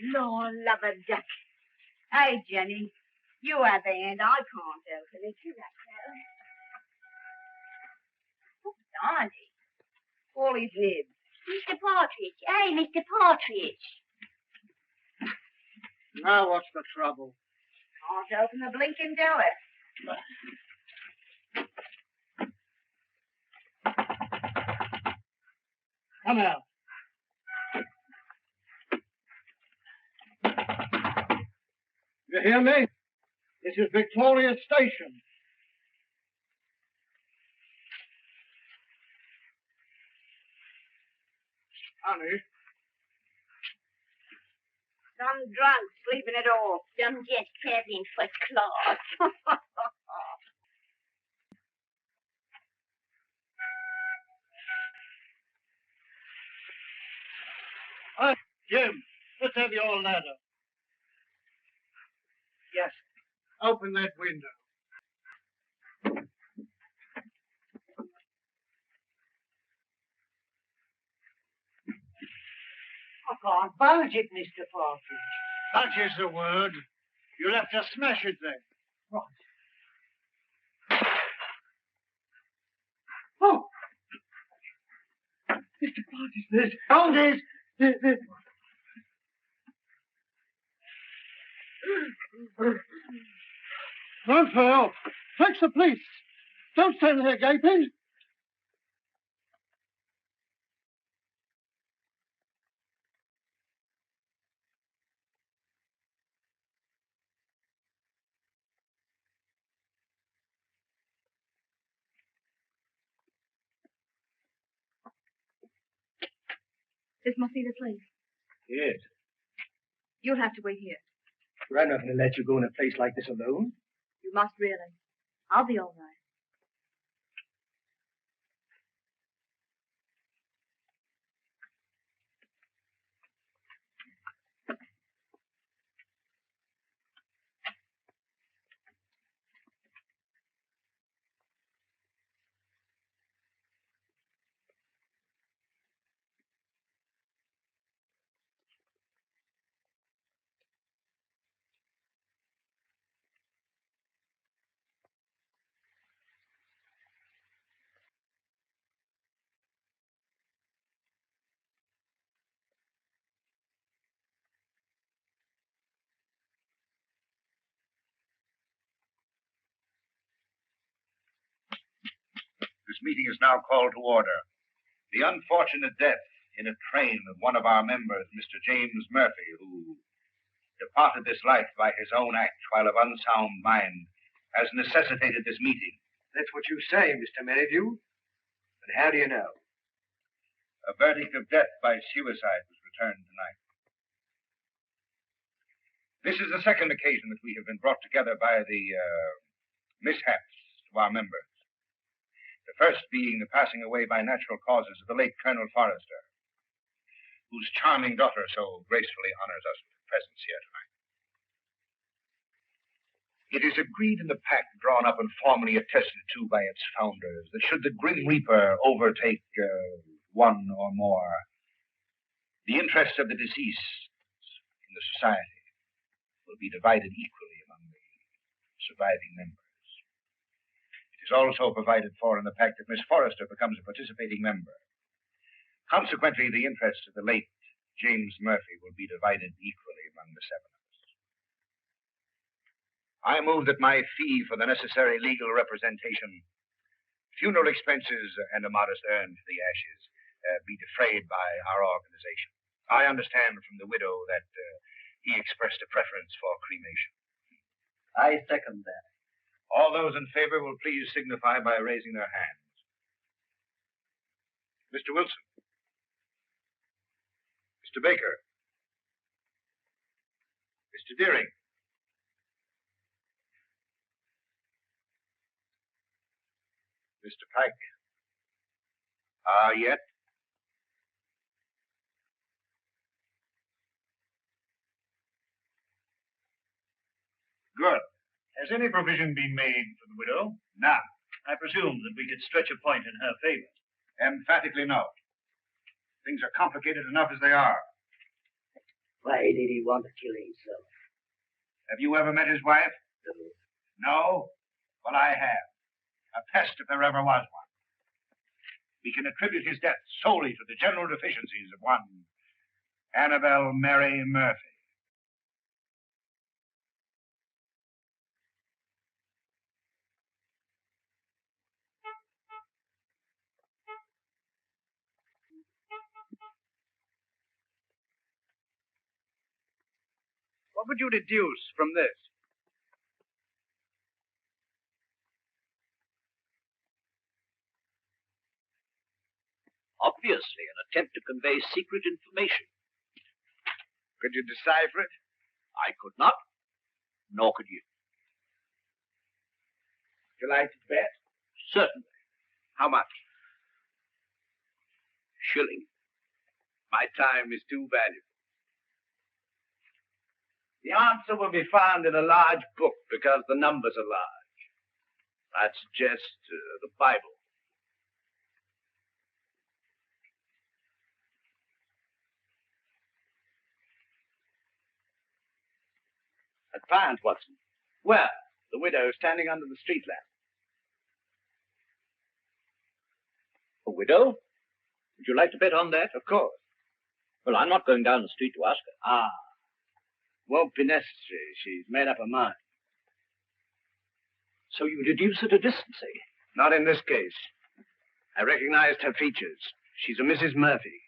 Lord, love a duck. Hey, Jenny, you have the hand. I can't open it. You like that. Oh, darling. All his nibs. Mr. Partridge. Hey, Mr. Partridge. Now what's the trouble? Can't open the blinking door. Come out. You hear me? This is Victoria Station. Honey. Some drunk sleeping at all. Some just traveling first class. Jim, let's have your ladder. Yes. Open that window. I can't bulge it, Mr. Partridge. That is the word. You'll have to smash it then. Right. Oh! Mr. Partridge, there's... Run for help. Fetch the police. Don't stand there gaping. This must be the place. Yes. You'll have to wait here. I'm not going to let you go in a place like this alone. You must really. I'll be all right. This meeting is now called to order. The unfortunate death in a train of one of our members, Mr. James Murphy, who departed this life by his own act while of unsound mind, has necessitated this meeting. That's what you say, Mr. Merridew. But how do you know? A verdict of death by suicide was returned tonight. This is the second occasion that we have been brought together by the mishaps to our members. The first being the passing away by natural causes of the late Colonel Forrester, whose charming daughter so gracefully honors us with her presence here tonight. It is agreed in the pact drawn up and formally attested to by its founders that should the Grim Reaper overtake one or more, the interests of the deceased in the society will be divided equally among the surviving members. It is also provided for in the pact that Miss Forrester becomes a participating member. Consequently, the interests of the late James Murphy will be divided equally among the seven of us. I move that my fee for the necessary legal representation, funeral expenses, and a modest urn for the ashes be defrayed by our organization. I understand from the widow that he expressed a preference for cremation. I second that. All those in favor will please signify by raising their hands. Mr. Wilson. Mr. Baker. Mr. Deering. Mr. Pike. Yet? Good. Has any provision been made for the widow? None. I presume that we could stretch a point in her favor. Emphatically no. Things are complicated enough as they are. Why did he want to kill himself? Have you ever met his wife? No? Well, I have. A pest if there ever was one. We can attribute his death solely to the general deficiencies of one Annabelle Mary Murphy. What would you deduce from this? Obviously, an attempt to convey secret information. Could you decipher it? I could not, nor could you. Would you like to bet? Certainly. How much? Shilling. My time is too valuable. The answer will be found in a large book because the numbers are large. I'd suggest the Bible. Advance, Watson. Where? The widow standing under the street lamp. A widow? Would you like to bet on that? Of course. Well, I'm not going down the street to ask her. Ah. Won't be necessary. She's made up her mind. So you deduce at a distance, eh? Not in this case. I recognized her features. She's a Mrs. Murphy.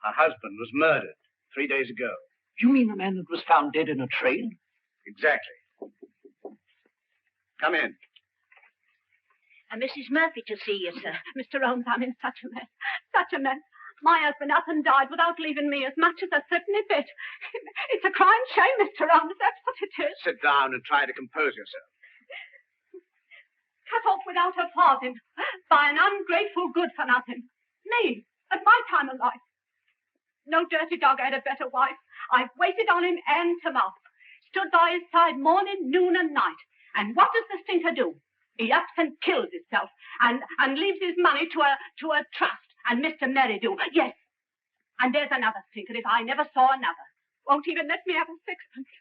Her husband was murdered 3 days ago. You mean the man that was found dead in a train? Exactly. Come in. Mrs. Murphy to see you, sir. Mr. Holmes, I'm in such a mess. Such a mess. My husband up and died without leaving me as much as a threepenny bit. It's a crying shame, Mr. Holmes. That's what it is. Sit down and try to compose yourself. Cut off without a farthing by an ungrateful good-for-nothing. Me, at my time of life. No dirty dog had a better wife. I've waited on him hand to mouth. Stood by his side morning, noon, and night. And what does the stinker do? He ups and kills himself and leaves his money to a trust. And Mr. Merridew, yes. And there's another stinker if I never saw another. Won't even let me have a sixpence.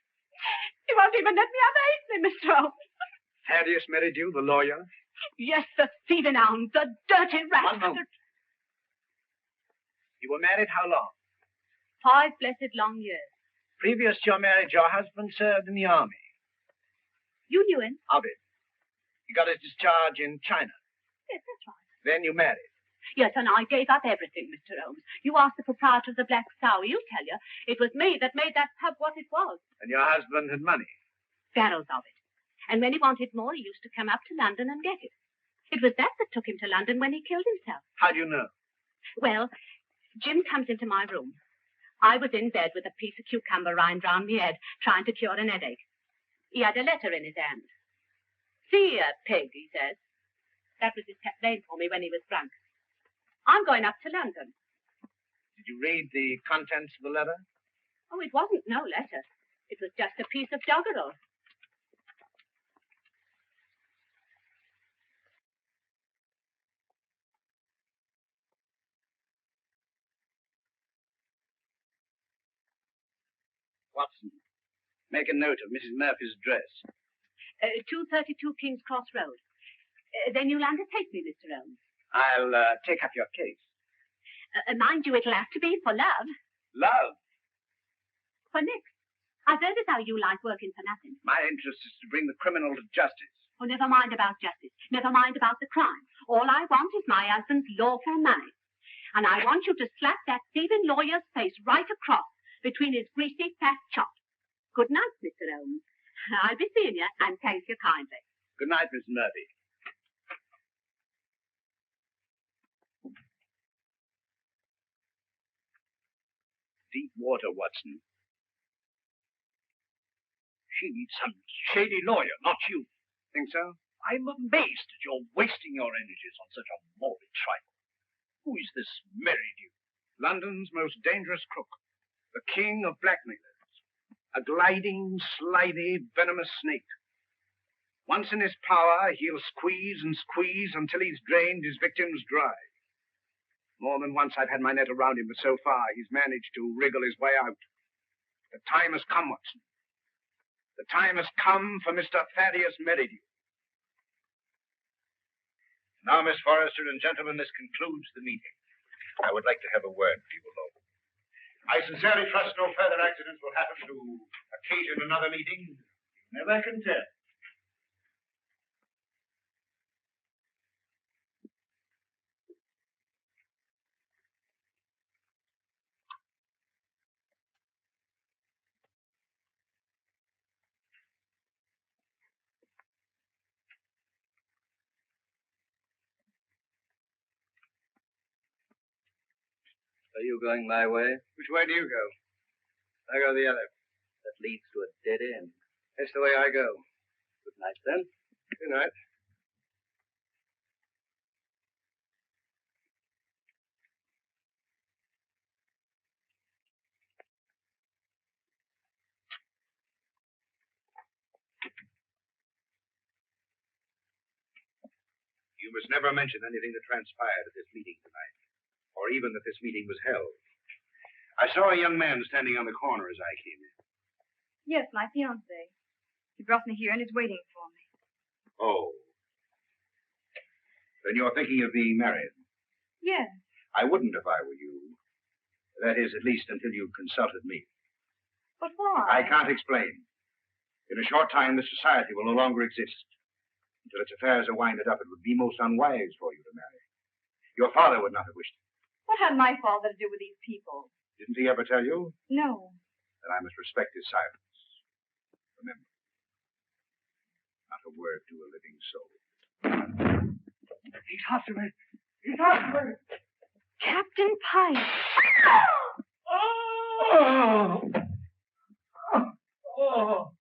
He won't even let me have a halfpenny, Mr. Holmes. Thaddeus Merridew, the lawyer? Yes, the thieving hound, the dirty rat. 1 moment. You were married how long? 5 blessed long years. Previous to your marriage, your husband served in the army. You knew him? Of it. He got his discharge in China. Yes, that's right. Then you married. Yes, and I gave up everything, Mr. Holmes. You asked the proprietor of the Black Sow. He'll tell you. It was me that made that pub what it was. And your husband had money. Barrels of it. And when he wanted more, he used to come up to London and get it. It was that took him to London when he killed himself. How do you know? Well, Jim comes into my room. I was in bed with a piece of cucumber rind round my head, trying to cure an headache. He had a letter in his hand. See here, pig, he says. That was his pet name for me when he was drunk. I'm going up to London. Did you read the contents of the letter? Oh, it wasn't no letter. It was just a piece of doggerel. Watson, make a note of Mrs. Murphy's address. 232 King's Cross Road. Then you'll undertake me, Mr. Holmes. I'll take up your case. Mind you, it'll have to be for love. Love? For next. I've heard as how you like working for nothing. My interest is to bring the criminal to justice. Oh, never mind about justice. Never mind about the crime. All I want is my husband's lawful money. And I want you to slap that thieving lawyer's face right across between his greasy, fat chops. Good night, Mr. Holmes. I'll be seeing you, and thank you kindly. Good night, Miss Murphy. Deep water, Watson. She needs some shady lawyer, not you. Think so? I'm amazed that you're wasting your energies on such a morbid trifle. Who is this Merridew? London's most dangerous crook. The king of blackmailers. A gliding, slithy, venomous snake. Once in his power, he'll squeeze and squeeze until he's drained his victims dry. More than once I've had my net around him, but so far he's managed to wriggle his way out. The time has come, Watson. The time has come for Mr. Thaddeus Merridew. Now, Miss Forrester and gentlemen, this concludes the meeting. I would like to have a word with you alone. I sincerely trust no further accidents will happen to occasion another meeting. Never can tell. Are you going my way? Which way do you go? I go the other. That leads to a dead end. That's the way I go. Good night, then. Good night. You must never mention anything that transpired at this meeting tonight, or even that this meeting was held. I saw a young man standing on the corner as I came in. Yes, my fiancé. He brought me here and is waiting for me. Oh. Then you're thinking of being married? Yes. I wouldn't if I were you. That is, at least until you've consulted me. But why? I can't explain. In a short time, this society will no longer exist. Until its affairs are winded up, it would be most unwise for you to marry. Your father would not have wished it. What had my father to do with these people? Didn't he ever tell you? No. Then I must respect his silence. Remember, not a word to a living soul. He's after me. He's after me. Captain Pike. Oh! Oh!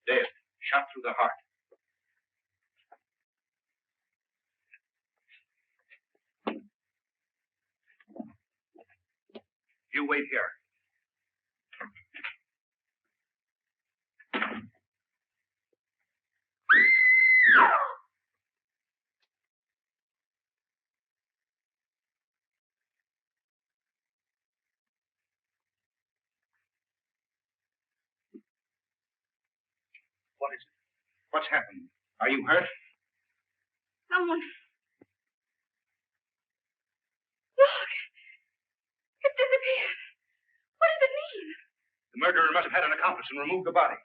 Dead, shot through the heart. You wait here. What is it? What's happened? Are you hurt? Someone. Look! It's disappeared. What does it mean? The murderer must have had an accomplice and removed the body.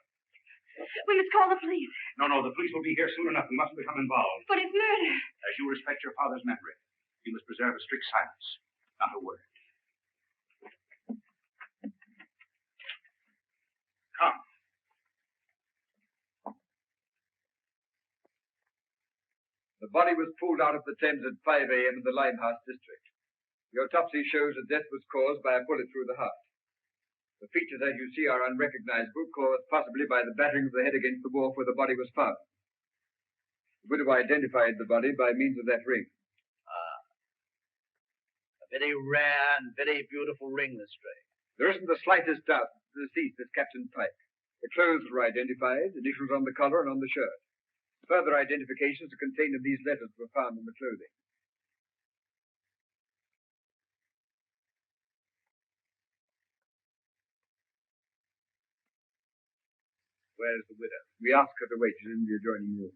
We must call the police. No, the police will be here soon enough. We mustn't become involved. But it's murder. As you respect your father's memory, you must preserve a strict silence. Not a word. Come. The body was pulled out of the Thames at 5 a.m. in the Limehouse district. The autopsy shows that death was caused by a bullet through the heart. The features, as you see, are unrecognizable, caused possibly by the battering of the head against the wharf where the body was found. The widow identified the body by means of that ring. A very rare and very beautiful ring, Lestrade. There isn't the slightest doubt that the deceased is Captain Pike. The clothes were identified, initials on the collar and on the shirt. Further identifications are contained in these letters that were found in the clothing. Where's the widow? We asked her to wait. She's in the adjoining room.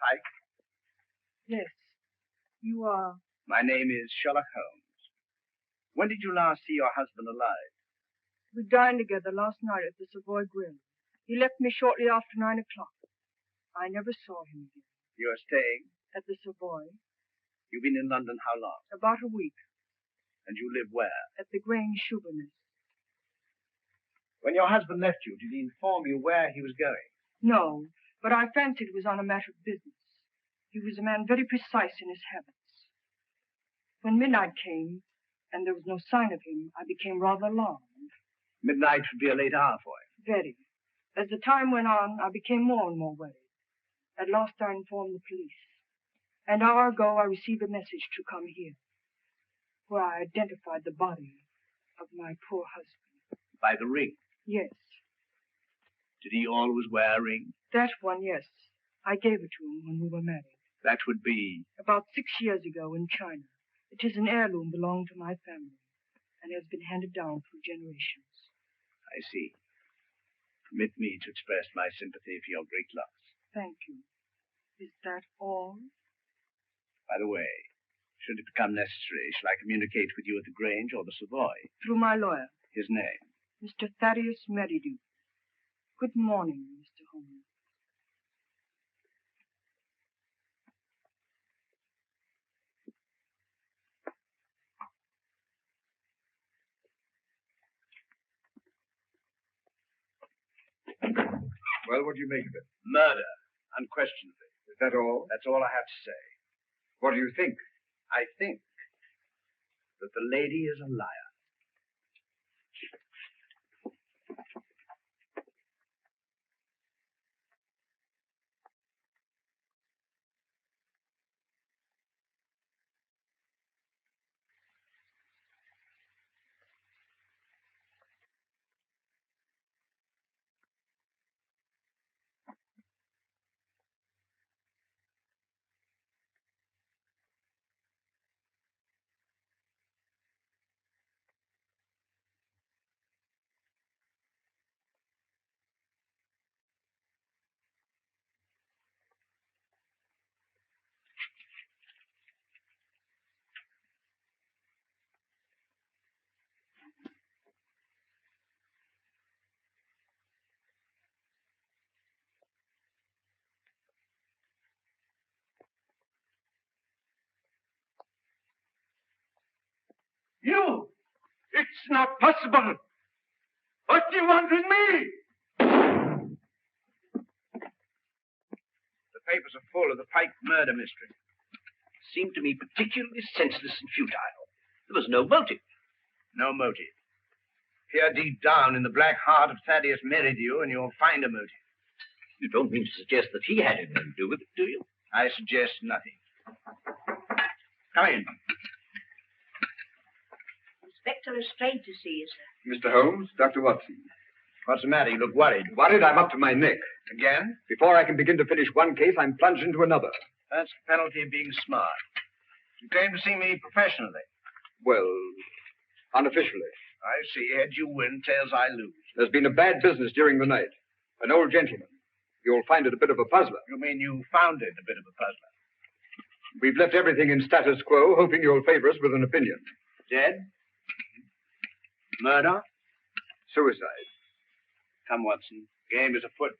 Pike? Yes. You are? My name is Sherlock Holmes. When did you last see your husband alive? We dined together last night at the Savoy Grill. He left me shortly after 9 o'clock. I never saw him again. You are staying? At the Savoy. You've been in London how long? About a week. And you live where? At the Grange Shoeburyness. When your husband left you, did he inform you where he was going? No, but I fancied it was on a matter of business. He was a man very precise in his habits. When midnight came, and there was no sign of him, I became rather alarmed. Midnight would be a late hour for him. Very. As the time went on, I became more and more worried. At last I informed the police. An hour ago, I received a message to come here. where I identified the body of my poor husband. By the ring. Yes. Did he always wear a ring? That one, yes. I gave it to him when we were married. That would be... About 6 years ago in China. It is an heirloom belonging to my family and has been handed down through generations. I see. Permit me to express my sympathy for your great loss. Thank you. Is that all? By the way, should it become necessary, shall I communicate with you at the Grange or the Savoy? Through my lawyer. His name? Mr. Thaddeus Merridew. Good morning, Mr. Holmes. Well, what do you make of it? Murder, unquestionably. Is that all? That's all I have to say. What do you think? I think that the lady is a liar. You! It's not possible! What do you want with me? The papers are full of the Pike murder mystery. Seemed to me particularly senseless and futile. There was no motive. No motive. Peer deep down in the black heart of Thaddeus Merridew and you'll find a motive. You don't mean to suggest that he had anything to do with it, do you? I suggest nothing. Come in. Inspector Lestrade to see you, sir. Mr. Holmes, Dr. Watson. What's the matter? You look worried. Worried I'm up to my neck. Again? Before I can begin to finish one case, I'm plunged into another. That's the penalty of being smart. You came to see me professionally. Well, unofficially. I see. Heads you win, tails I lose. There's been a bad business during the night. An old gentleman. You'll find it a bit of a puzzler. You mean you found it a bit of a puzzler? We've left everything in status quo, hoping you'll favor us with an opinion. Dead? Murder? Suicide. Come, Watson. Game is afoot.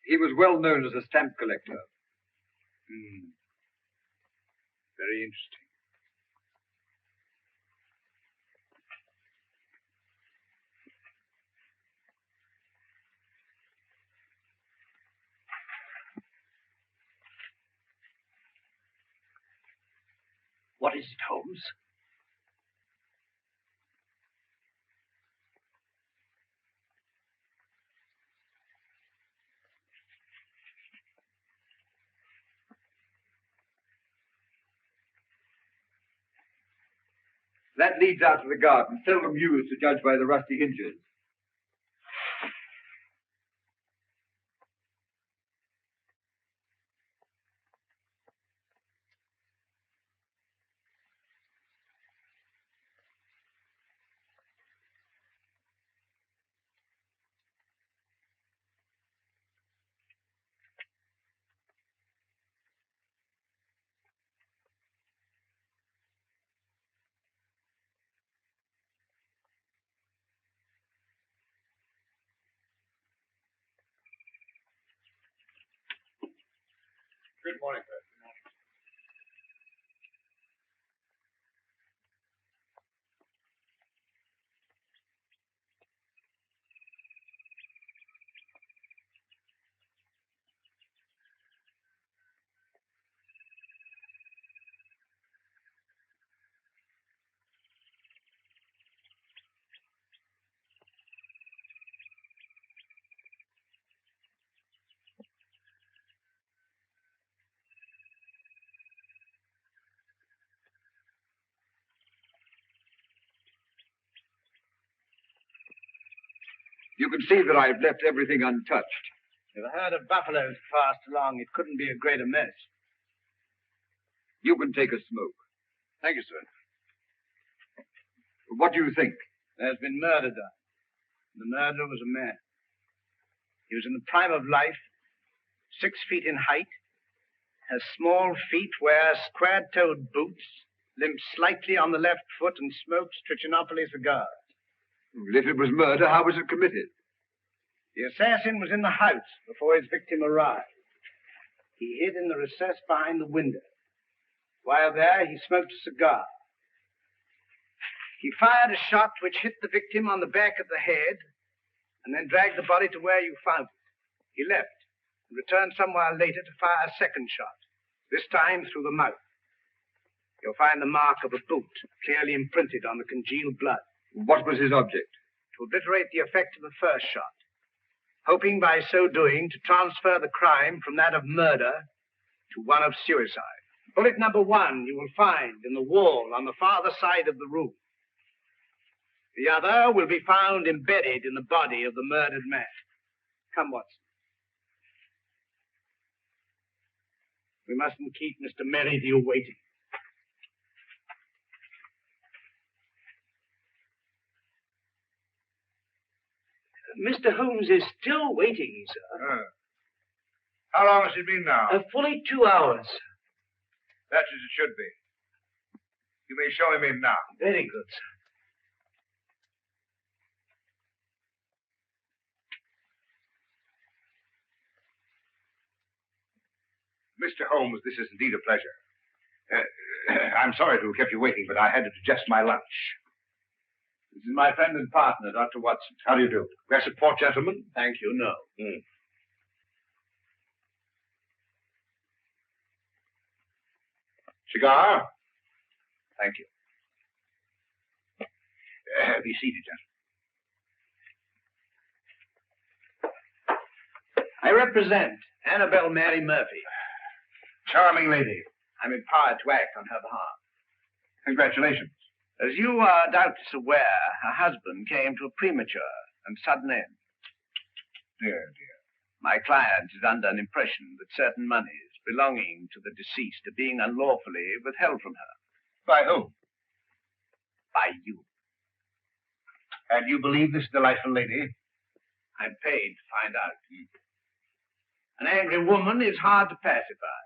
He was well known as a stamp collector. Very interesting. What is it, Holmes? That leads out to the garden, seldom used to judge by the rusty hinges. Good morning, sir. You can see that I've left everything untouched. If a herd of buffaloes passed along, it couldn't be a greater mess. You can take a smoke. Thank you, sir. What do you think? There's been murder done. The murderer was a man. He was in the prime of life, 6 feet in height, has small feet, wears square-toed boots, limps slightly on the left foot, and smokes Trichinopoly cigars. If it was murder, how was it committed? The assassin was in the house before his victim arrived. He hid in the recess behind the window. While there, he smoked a cigar. He fired a shot which hit the victim on the back of the head and then dragged the body to where you found it. He left and returned some while later to fire a second shot, this time through the mouth. You'll find the mark of a boot clearly imprinted on the congealed blood. What was his object? To obliterate the effect of the first shot, hoping by so doing to transfer the crime from that of murder to one of suicide. Bullet number 1 you will find in the wall on the farther side of the room. The other will be found embedded in the body of the murdered man. Come, Watson. We mustn't keep Mr. Merridew waiting. Mr. Holmes is still waiting, sir. How long has it been now? Fully 2 hours. That's as it should be. You may show him in now. Very good, sir. Mr. Holmes, this is indeed a pleasure. I'm sorry to have kept you waiting, but I had to digest my lunch. This is my friend and partner, Dr. Watson. How do you do? Glass of port, gentlemen? Thank you, no. Cigar? Thank you. Be seated, gentlemen. I represent Annabelle Mary Murphy. Charming lady. I'm empowered to act on her behalf. Congratulations. As you are doubtless aware, her husband came to a premature and sudden end. Dear, dear. My client is under an impression that certain monies belonging to the deceased are being unlawfully withheld from her. By whom? By you. And you believe this delightful lady? I'm paid to find out. An angry woman is hard to pacify,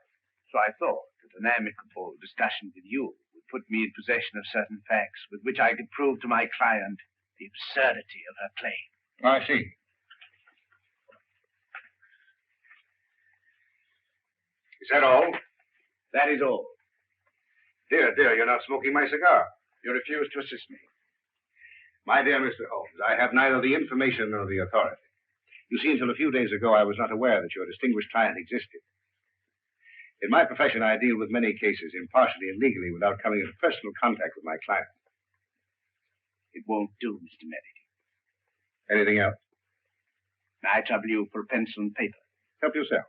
so I thought that an amicable discussion with you would put me in possession of certain facts with which I could prove to my client the absurdity of her claim. I see. Is that all? That is all. Dear, dear, you're not smoking my cigar. You refuse to assist me. My dear Mr. Holmes, I have neither the information nor the authority. You see, until a few days ago, I was not aware that your distinguished client existed. In my profession, I deal with many cases impartially and legally without coming into personal contact with my client. It won't do, Mr. Merridew. Anything else? May I trouble you for a pencil and paper? Help yourself.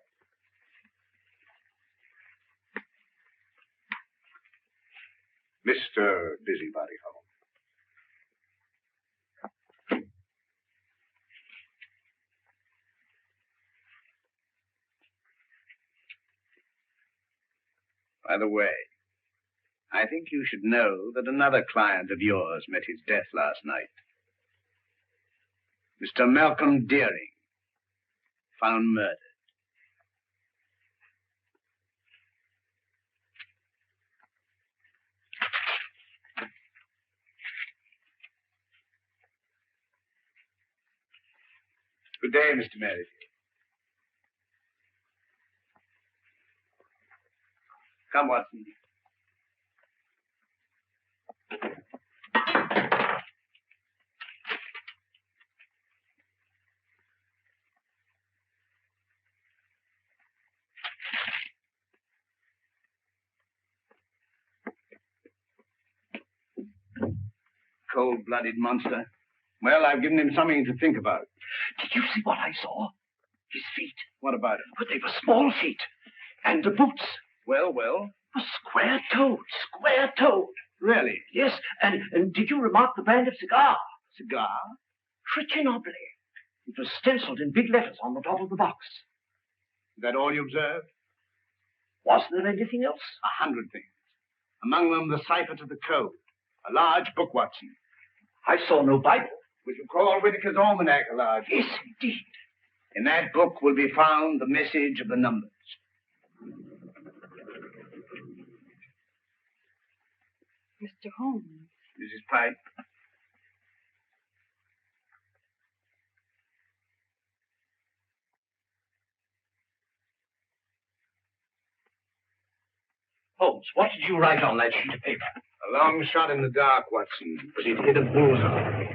Mr. Busybody Holmes. By the way, I think you should know that another client of yours met his death last night. Mr. Malcolm Deering, found murdered. Good day, Mr. Merridew. Come, Watson. Cold-blooded monster. Well, I've given him something to think about. Did you see what I saw? His feet. What about him? But they were small feet. And the boots Well? were square-toed. Square-toed. Really? Yes, and did you remark the brand of cigar? Cigar? Trichinopoly. It was stenciled in big letters on the top of the box. Is that all you observed? Was there anything else? 100 things. Among them, the cipher to the code. A large book, Watson. I saw no Bible. Which you call Whitaker's Almanac a large book. Yes, indeed. In that book will be found the message of the numbers. Mr. Holmes. Mrs. Pike. Holmes, what did you write on that sheet of paper? A long shot in the dark, Watson, but it hit a bullseye.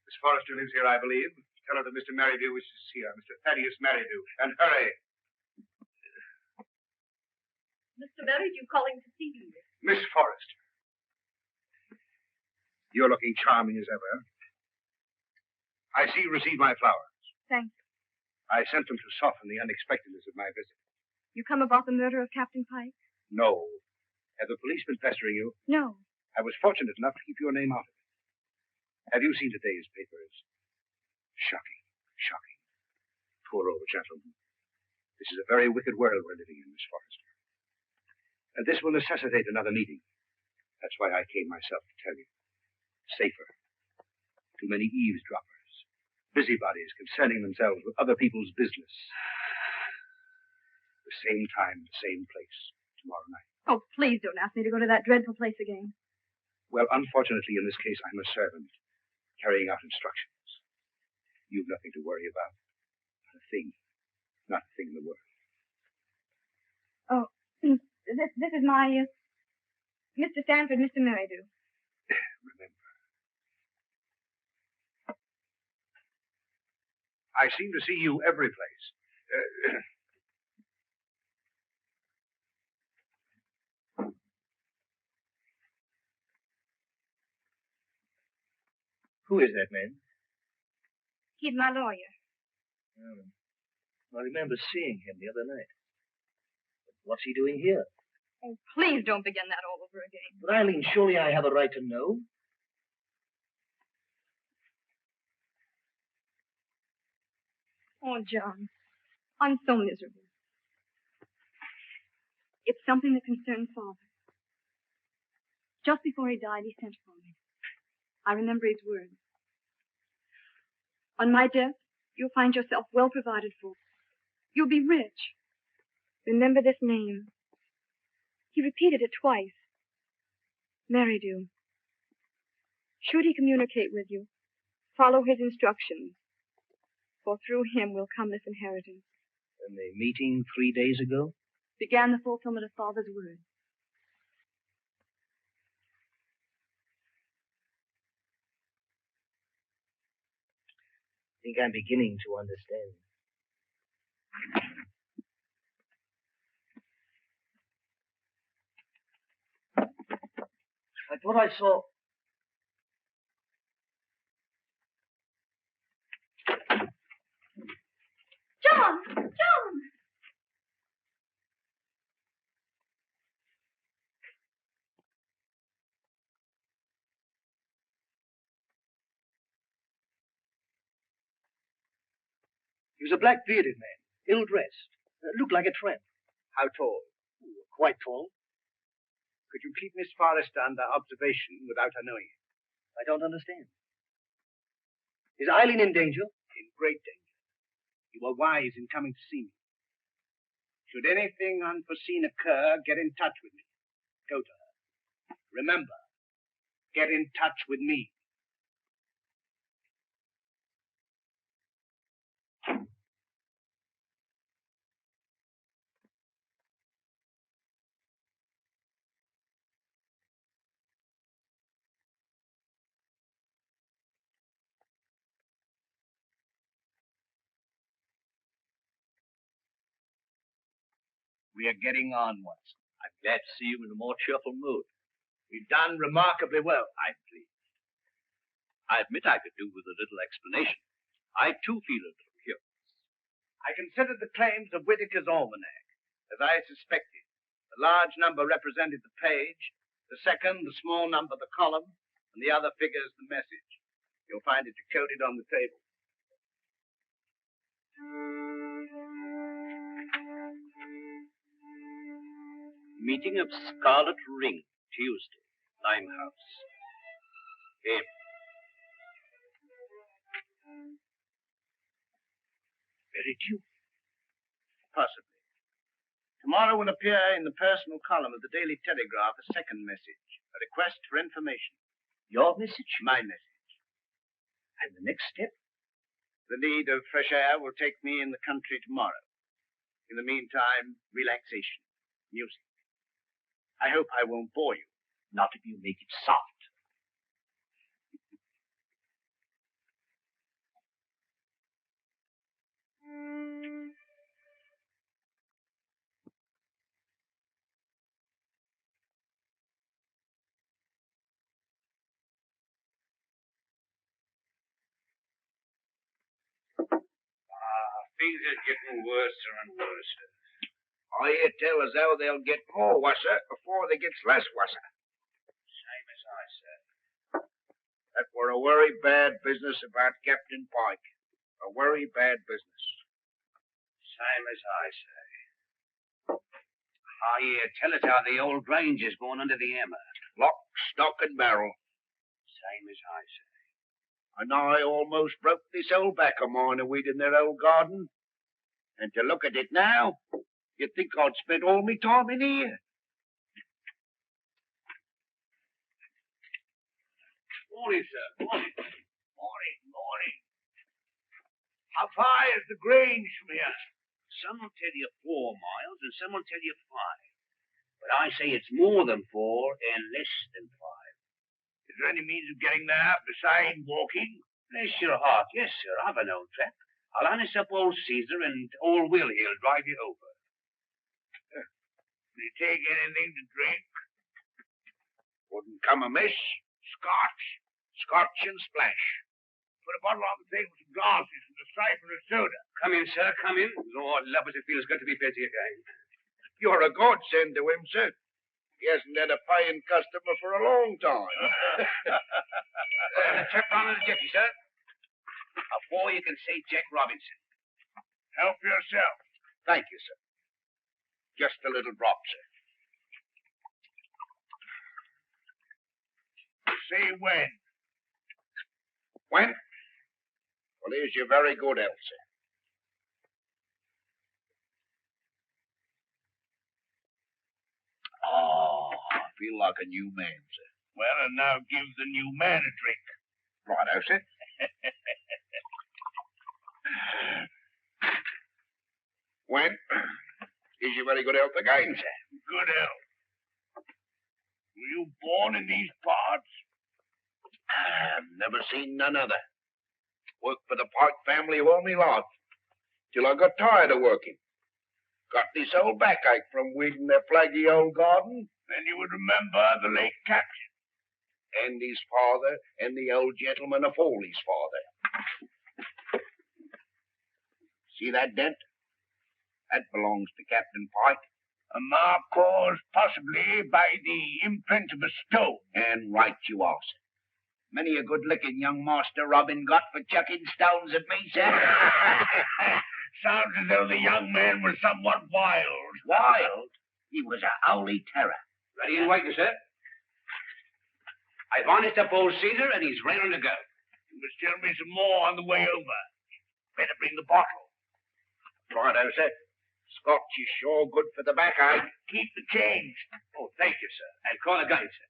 Miss Forrester lives here, I believe. Tell her that Mr. Merridew wishes to see her. Mr. Thaddeus Merridew. And hurry. Mr. Merridew calling to see you. Miss Forrester. You're looking charming as ever. I see you received my flowers. Thank you. I sent them to soften the unexpectedness of my visit. You come about the murder of Captain Pike? No. Have the police been pestering you? No. I was fortunate enough to keep your name out of it. Have you seen today's papers? Shocking. Shocking. Poor old gentleman. This is a very wicked world we're living in, Miss Forrester. And this will necessitate another meeting. That's why I came myself to tell you. Safer. Too many eavesdroppers. Busybodies concerning themselves with other people's business. The same time, the same place, tomorrow night. Oh, please don't ask me to go to that dreadful place again. Well, unfortunately, in this case, I'm a servant, carrying out instructions. You've nothing to worry about. Not a thing. Not a thing in the world. Oh, this is my, Mr. Stanford, Mr. Merridew. Remember. I seem to see you every place. Who is that man? He's my lawyer. I remember seeing him the other night. What's he doing here? Oh, please don't begin that all over again. But Eileen, surely I have a right to know. Oh, John, I'm so miserable. It's something that concerns Father. Just before he died, he sent for me. I remember his words. On my death, you'll find yourself well provided for. You'll be rich. Remember this name. He repeated it twice. Merridew. Should he communicate with you, follow his instructions, for through him will come this inheritance. And the meeting 3 days ago? Began the fulfillment of Father's word. I think I'm beginning to understand. I thought I saw... John! John! He was a black-bearded man, ill-dressed, looked like a tramp. How tall? Quite tall. Could you keep Miss Forrester under observation without her knowing it? I don't understand. Is Eileen in danger? In great danger. You were wise in coming to see me. Should anything unforeseen occur, get in touch with me. Go to her. Remember, get in touch with me. We are getting on, Watson. I'm glad to see you in a more cheerful mood. We've done remarkably well, I'm pleased. I admit I could do with a little explanation. I, too, feel a little curious. I considered the claims of Whitaker's almanac. As I suspected, the large number represented the page, the second, the small number, the column, and the other figures, the message. You'll find it decoded on the table. Meeting of Scarlet Ring, Tuesday, Limehouse. Him. Very due. Possibly. Tomorrow will appear in the personal column of the Daily Telegraph a second message, a request for information. Your message? My message. And the next step? The need of fresh air will take me in the country tomorrow. In the meantime, relaxation, music. I hope I won't bore you. Not if you make it soft. Things are getting worse and worse. I hear tell as how they'll get more worser before they gets less worser. Same as I said. That were a very bad business about Captain Pike. A very bad business. Same as I say. I hear tell us how the old Grange is going under the hammer. Lock, stock, and barrel. Same as I say. And I almost broke this old back of mine a weed in their old garden. And to look at it now, you'd think I'd spent all my time in here. Morning, sir. Morning. Morning. How far is the Grange from here? Some will tell you 4 miles, and some will tell you 5. But I say it's more than 4 and less than 5. Is there any means of getting there besides walking? Bless your heart, yes, sir. I've an old trap. I'll harness up old Caesar and old Will he'll drive you over. Do you take anything to drink? Wouldn't come amiss. Scotch and splash. Put a bottle on the table, some glasses, and a siphon of soda. Come in, sir, come in. Lord love us, it feels good to be busy again. You're a godsend to him, sir. He hasn't had a paying customer for a long time. Trip on the jiffy, sir. A boy you can say Jack Robinson. Help yourself. Thank you, sir. Just a little drop, sir. Say when. When? Well, here's your very good health, sir. Oh, I feel like a new man, sir. Well, and now give the new man a drink. Righto, sir. When? Is your very good health again, sir? Good health. Were you born in these parts? I've never seen none other. Worked for the Pike family all my life, till I got tired of working. Got this old backache from weeding their flaggy old garden. Then you would remember the late captain. And his father, and the old gentleman afore his father. See that dent? That belongs to Captain Pike. A mark caused possibly by the imprint of a stone. And right you are, sir. Many a good licking young Master Robin got for chucking stones at me, sir. Sounds as though the young man was somewhat wild. Wild? He was a holy terror. Ready and waiting, sir. I've harnessed up old Caesar, and he's raring to go. You must tell me some more on the way over. Better bring the bottle. Righto, sir. Scotch is sure good for the backache. Keep the change. Oh, thank you, sir. And call again, sir.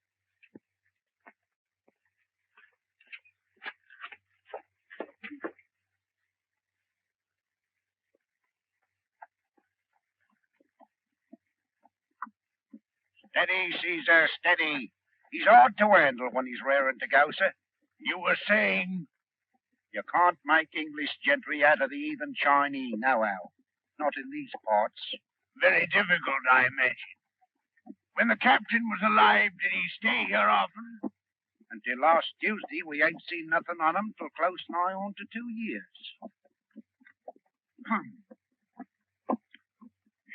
Steady, Caesar, steady. He's hard to handle when he's raring to go, sir. You were saying? You can't make English gentry out of the heathen Chinese, nohow. Not in these parts. Very difficult, I imagine. When the captain was alive, did he stay here often? Until last Tuesday, we ain't seen nothing on him till close nigh on to 2 years.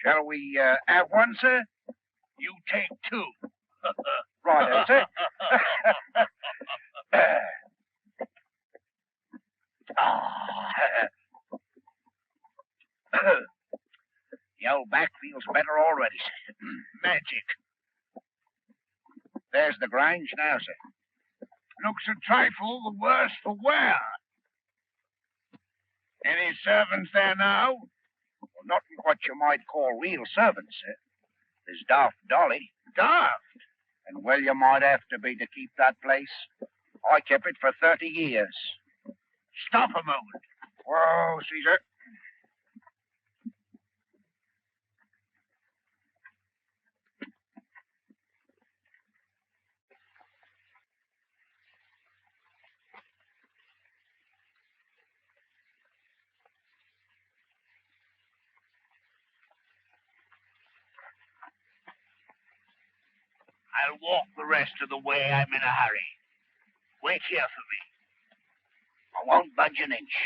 Shall we have one, sir? You take two. Right, sir. The old back feels better already, sir. Magic. There's the Grange now, sir. Looks a trifle the worse for wear. Any servants there now? Well, not what you might call real servants, sir. There's Daft Dolly. Daft? And well, you might have to be to keep that place. I kept it for 30 years. Stop a moment. Whoa, Caesar. I'll walk the rest of the way. I'm in a hurry. Wait here for me. I won't budge an inch.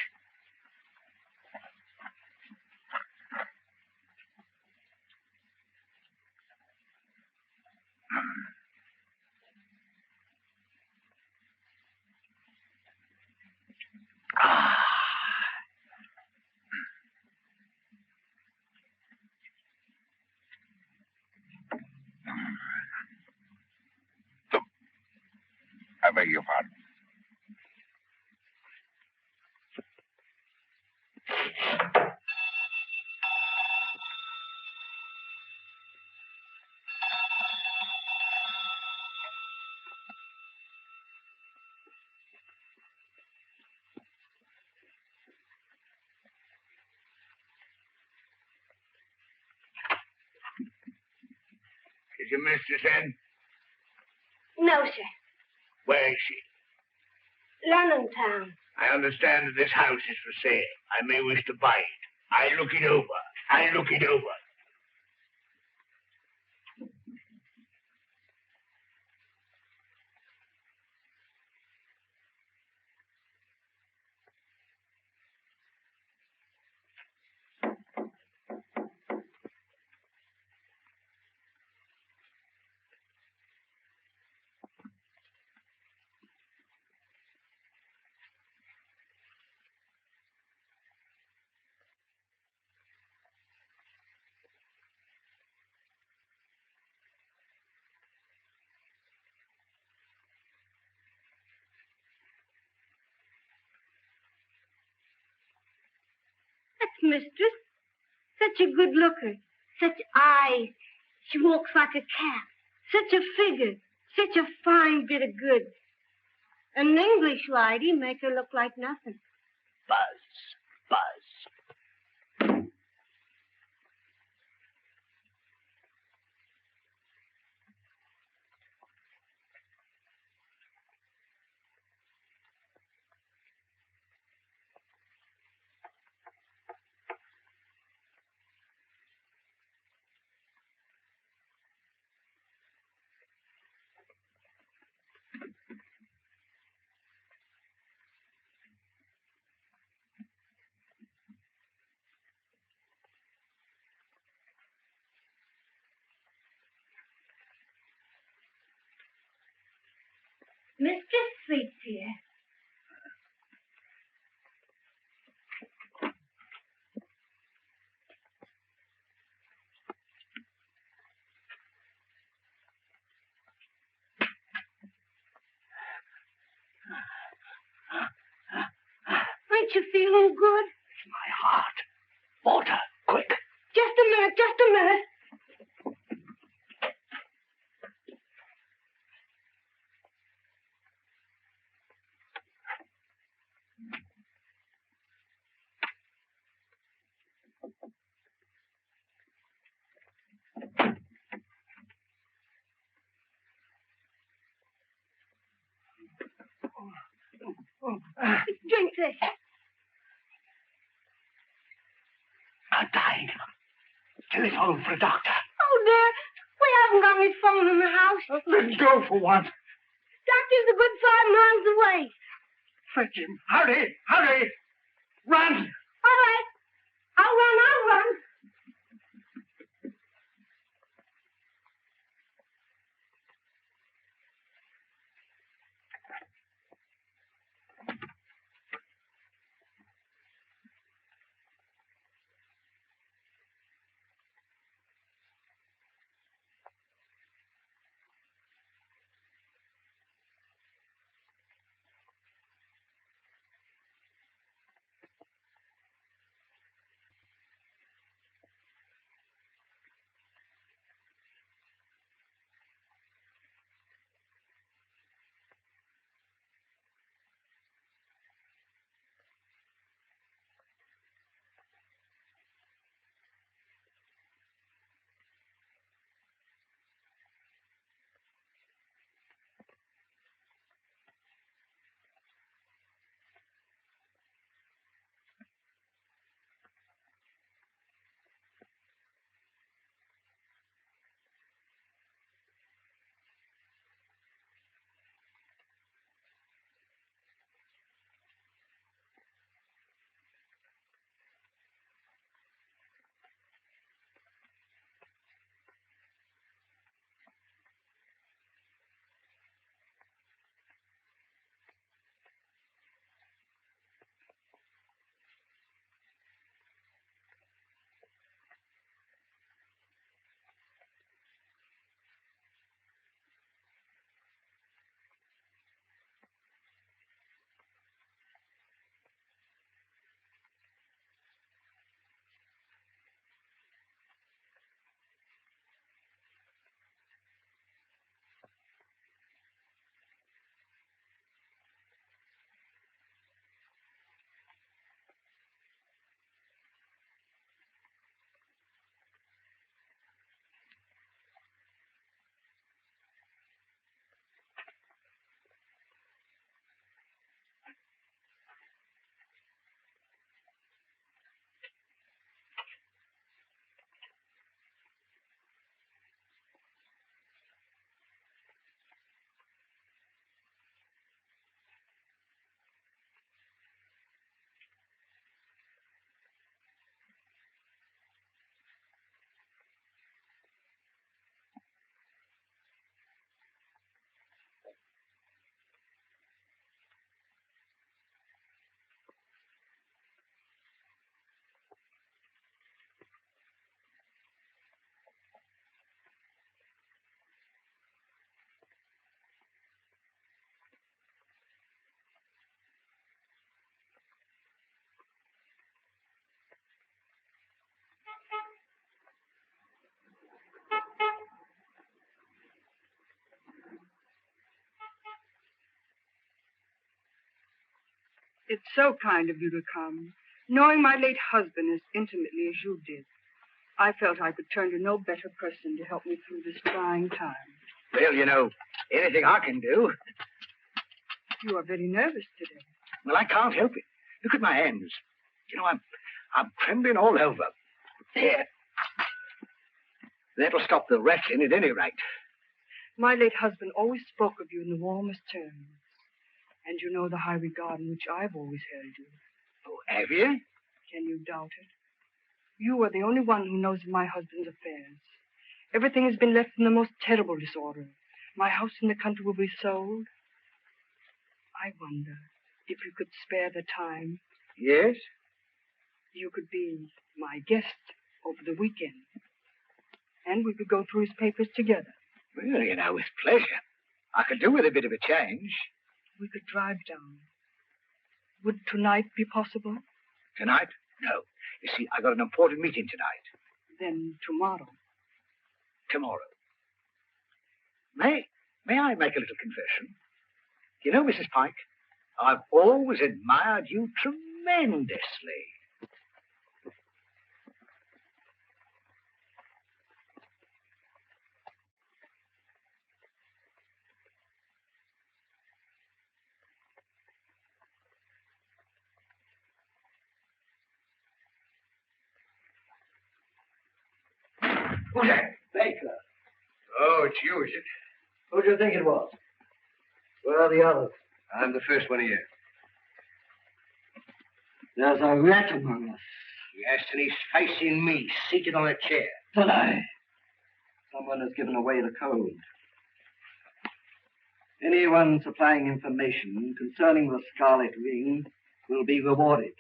I beg your pardon. Is your mistress in? No, sir. Where is she? London town. I understand that this house is for sale. I may wish to buy it. I look it over. That's mistress. Such a good looker. Such eyes. She walks like a cat. Such a figure. Such a fine bit of goods. An English lady make her look like nothing. Buzz. Mistress sleeps here. Aren't you feeling good? It's my heart. Water, quick. Just a minute, just a minute. Drink this. I'm dying. Telephone for a doctor. Oh, dear. We haven't got any phone in the house. Let's go for one. Doctor's a good 5 miles away. Fetch him. Hurry. Run. All right. I'll run. It's so kind of you to come. Knowing my late husband as intimately as you did, I felt I could turn to no better person to help me through this trying time. Well, you know, anything I can do. You are very nervous today. Well, I can't help it. Look at my hands. You know, I'm trembling all over. There. That'll stop the rattling at any rate. My late husband always spoke of you in the warmest terms. And you know the high regard in which I've always held you. Oh, have you? Can you doubt it? You are the only one who knows of my husband's affairs. Everything has been left in the most terrible disorder. My house in the country will be sold. I wonder if you could spare the time. Yes? You could be my guest over the weekend. And we could go through his papers together. Well, you know, with pleasure. I could do with a bit of a change. We could drive down. Would tonight be possible? Tonight? No. You see, I got an important meeting tonight. Then tomorrow. Tomorrow. May I make a little confession? You know, Mrs. Pike, I've always admired you tremendously. Who's that? Baker. Oh, it's you, is it? Who do you think it was? Where are the others? I'm the first one here. There's a rat among us. Yes, and he's facing me, seated on a chair. But I... Someone has given away the code. Anyone supplying information concerning the Scarlet Ring will be rewarded.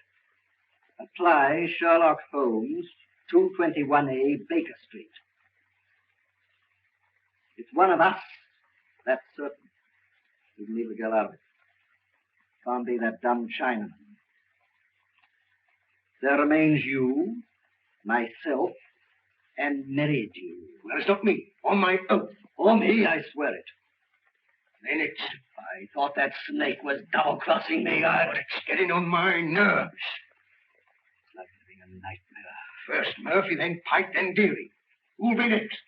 Apply Sherlock Holmes, 221A Baker Street. It's one of us, that's certain. We can leave the girl out of it. Can't be that dumb Chinaman. There remains you, myself, and Mary Jean. Well, it's not me. On my oath. For me, I swear it. Then it's... I thought that snake was double-crossing me. But it's getting on my nerves. It's like living a nightmare. First Murphy, then Pike, then Deary. Who'll be next?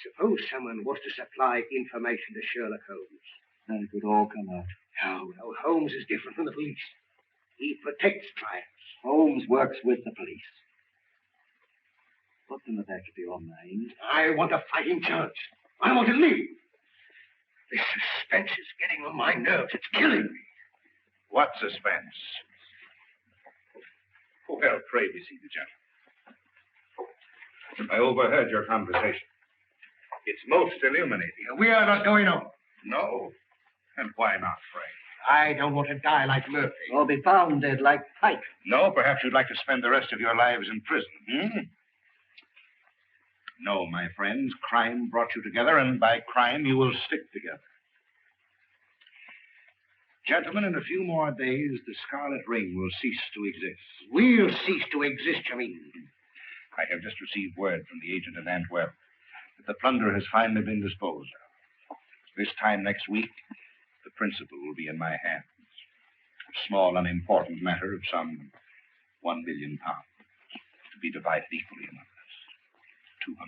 Suppose someone was to supply information to Sherlock Holmes. Then it would all come out. No, Holmes is different from the police. He protects clients. Holmes works with the police. What's in the back of your mind? I want a fighting chance. I want to live. This suspense is getting on my nerves. It's killing me. What suspense? Well, pray be seated, gentlemen. I overheard your conversation. It's most illuminating. We are not going on. No? And why not, Frank? I don't want to die like Murphy. Or be found dead like Pike. No, perhaps you'd like to spend the rest of your lives in prison, No, my friends, crime brought you together, and by crime you will stick together. Gentlemen, in a few more days, the Scarlet Ring will cease to exist. We'll cease to exist, you mean? I have just received word from the agent in Antwerp that the plunder has finally been disposed of. This time next week, the principal will be in my hands. A small, unimportant matter of some £1 million, to be divided equally among us. £200,000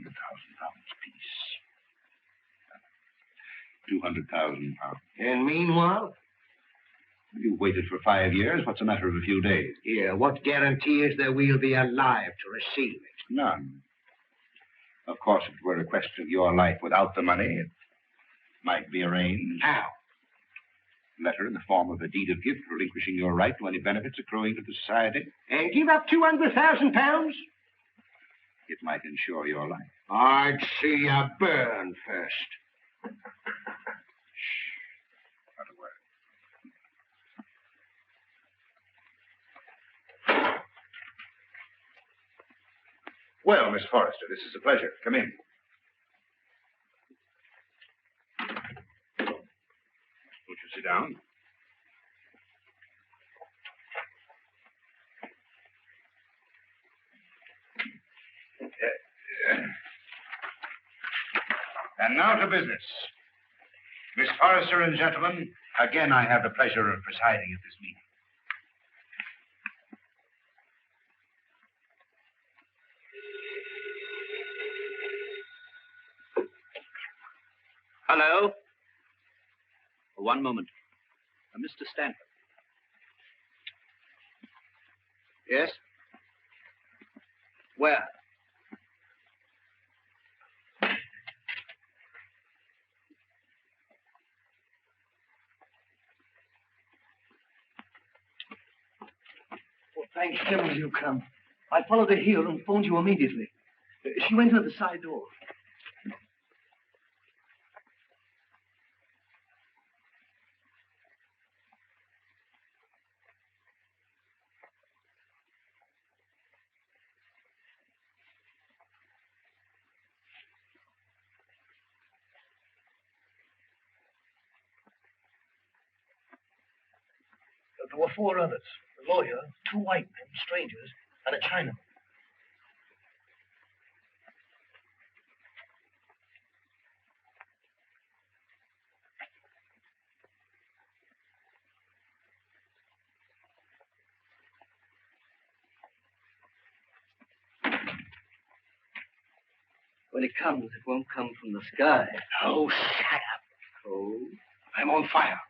apiece. £200,000. And meanwhile? You've waited for 5 years. What's a matter of a few days? Yeah, what guarantee is there we'll be alive to receive it? None. Of course, if it were a question of your life without the money, it might be arranged. How? Letter in the form of a deed of gift relinquishing your right to any benefits accruing to the society. And give up £200,000? It might ensure your life. I'd see you burn first. Shh. Not a word. Well, Miss Forrester, this is a pleasure. Come in. Won't you sit down? And now to business. Miss Forrester and gentlemen, again I have the pleasure of presiding at this meeting. Hello? One moment. Mr. Stanford. Yes? Where? Oh, thank heaven you come. I followed her here and phoned you immediately. She went through the side door. There were 4 others. A lawyer, 2 white men, strangers, and a Chinaman. When it comes, it won't come from the sky. Oh, shut up. Oh? I'm on fire.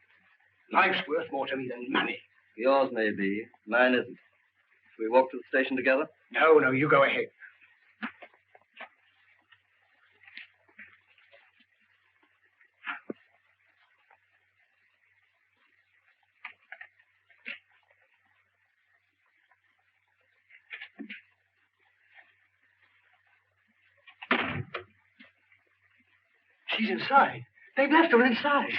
Life's worth more to me than money. Yours may be. Mine isn't. Shall we walk to the station together? No, you go ahead. She's inside. They've left her inside.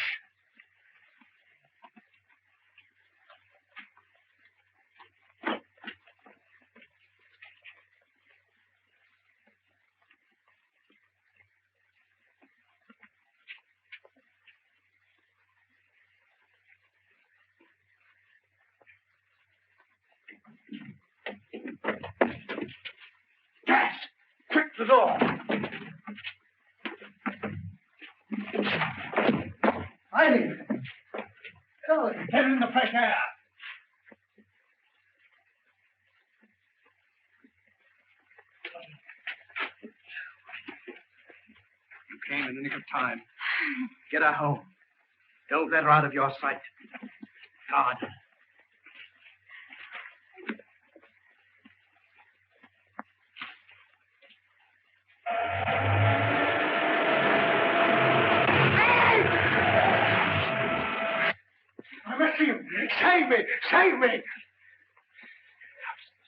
Gas! Quick, the door! Eileen! Ellen, get in the fresh air! You came in the nick of time. Get her home. Don't let her out of your sight. God. I must see him. Save me! Save me!